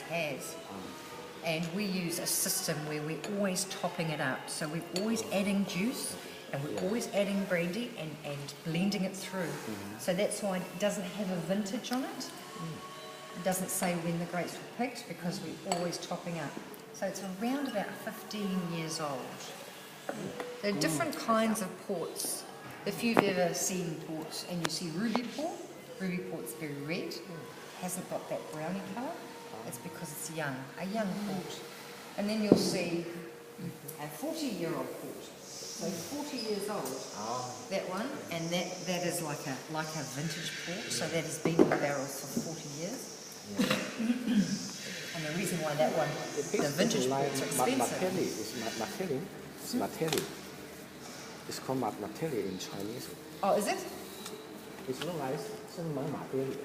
has. And we use a system where we're always topping it up. So we're always adding juice and we're always adding brandy and blending it through. So that's why it doesn't have a vintage on it. It doesn't say when the grapes were picked because we're always topping up. So it's around about 15 years old. There are different kinds of ports. If you've ever seen ports and you see ruby port's very red, hasn't got that brownie colour. It's because it's young, a young port. And then you'll see a 40-year-old port. So 40 years old, that one, and that is like a vintage port. So that has been in the barrels for 40 years. And the reason why that one, the vintage ports are expensive. It's materi. It's called materi in Chinese. Oh, is it? It's not like some materi.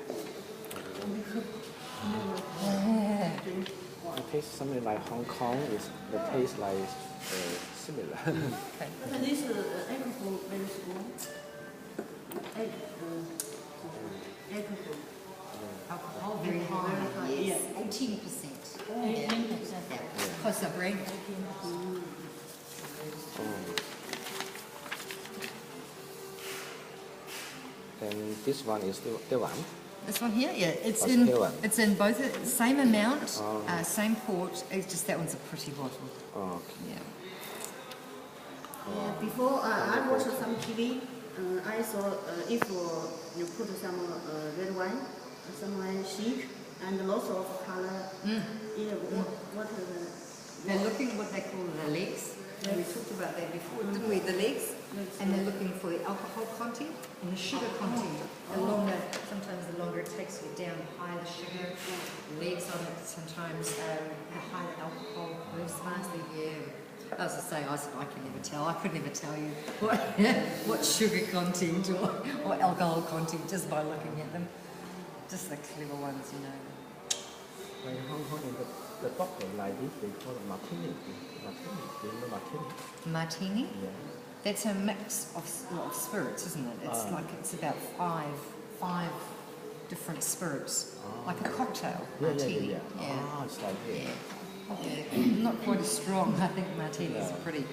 It tastes something like Hong Kong. The taste like similar. Okay. This alcohol very small. Alcohol very high. Yes, 18%. 18%. Because the brand. And this one is the one. This one here, yeah, it's What's in both same amount, same port. It's just that one's a pretty bottle. Oh, okay. Yeah. Yeah, before I watched some TV, I saw if you put some red wine, some wine chic, and lots of color. Yeah, what They're looking what they call the legs. We talked about that before, didn't we? The legs, and they're looking for the alcohol content and the sugar content. The longer, sometimes the longer it takes to get down, the higher the sugar. Legs on it sometimes, the higher the alcohol. Moves faster, yeah. As I say, I can never tell. I could never tell you what sugar content or alcohol content just by looking at them. Just the clever ones, you know. Like Hong Kong, the bottle like this, they call it martini. Martini, do you know martini? Martini? Yeah. That's a mix of spirits, isn't it? It's it's about five different spirits, like a cocktail. Martini. Yeah. Ah, it's like this. Yeah. Not quite as strong. I think martinis are pretty.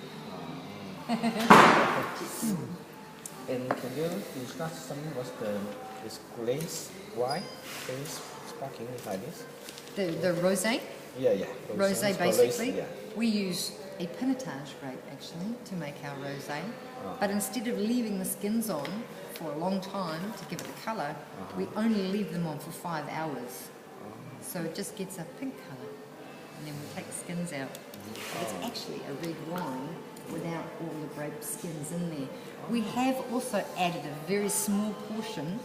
And can you discuss something? What's this glaze wine? Glaze sparkling like this? The rosé. Yeah. Rosé basically. We use a pinotage grape actually to make our rosé, but instead of leaving the skins on for a long time to give it a colour, we only leave them on for 5 hours. So it just gets a pink colour, and then we take the skins out. But it's actually a red wine without all the grape skins in there. We have also added a very small portion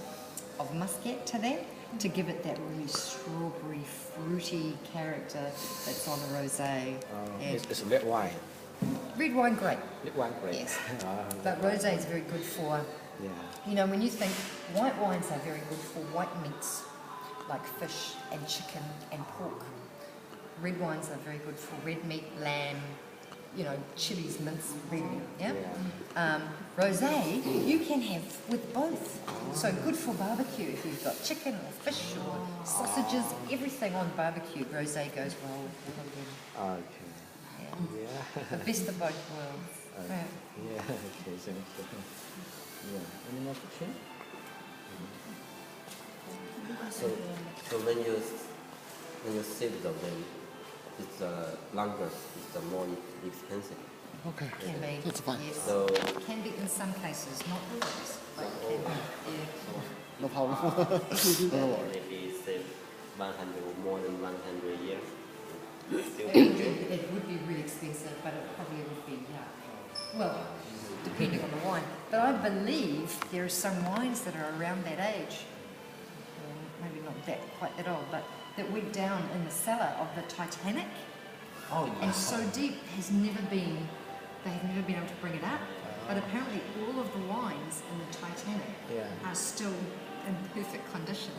of muscat to that to give it that really strawberry, fruity character that's on a rosé. It's red wine. Red wine grape. Red wine grape. Yes. But rosé is very good for, you know, when you think white wines are very good for white meats, like fish and chicken and pork. Red wines are very good for red meat, lamb, you know, chilies, mince, red meat, rosé, you can have with both. So good for barbecue if you've got chicken or fish or sausages, everything on barbecue. Rosé goes well with them. Okay. Yeah. The best of both worlds. Okay, thank you. Yeah. Any more question? So when you sip the wine, it's longer, it's more expensive. Okay. Can be. That's fine. Yes. So Can be in some cases, not always, but can be. No problem. maybe save 100 more than 100 years. Still It would be really expensive, but it probably would be, well, depending on the wine. But I believe there are some wines that are around that age, maybe not quite that old, but that went down in the cellar of the Titanic, and so deep they have never been able to bring it up. But apparently all of the wines in the Titanic are still in perfect condition.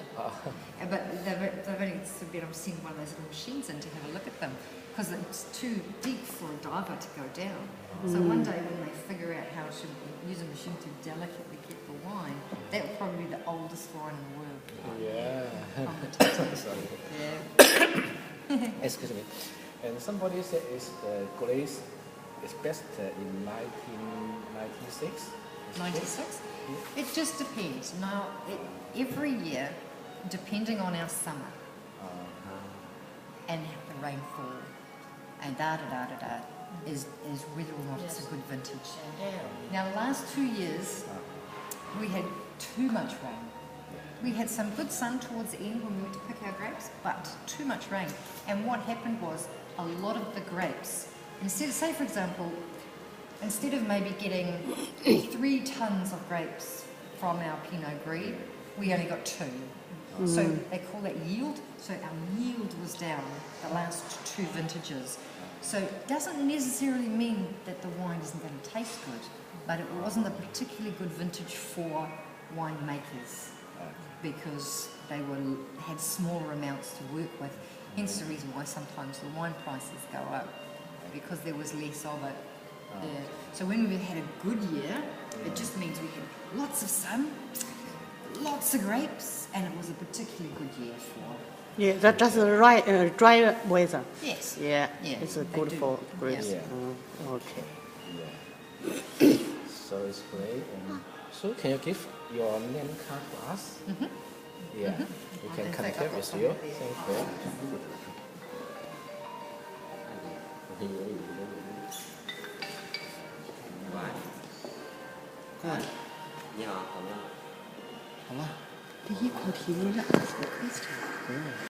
But they've only been able to send one of those little machines in to have a look at them, because it's too deep for a diver to go down. So one day when they figure out how to use a machine to delicately get the wine, that would probably be the oldest wine in the world. Yeah. From the Titanic. Yeah. Excuse me. And somebody said is the glaze is best in 1996. 96? It just depends. Now, every year, depending on our summer and the rainfall and is whether or not it's a good vintage. Now, last 2 years, we had too much rain. We had some good sun towards the end when we went to pick our grapes, but too much rain. And what happened was a lot of the grapes, say for example, instead of maybe getting 3 tons of grapes from our Pinot Gris, we only got 2. So they call that yield. So our yield was down the last 2 vintages. So it doesn't necessarily mean that the wine isn't going to taste good, but it wasn't a particularly good vintage for winemakers because they had smaller amounts to work with. Hence the reason why sometimes the wine prices go up, because there was less of it. So when we had a good year, it just means we had lots of sun, lots of grapes, and it was a particularly good year for. Yeah, that's the right dry weather. Yes. Yeah, Yeah, it's they good do. for grapes. Yeah. Okay. Yeah. So it's great. And so can you give your name card to us? Yeah. We can In fact, connect I've got with some you. of these. Thank you. 你好，好吗？好了。第一口题目是 ask a question。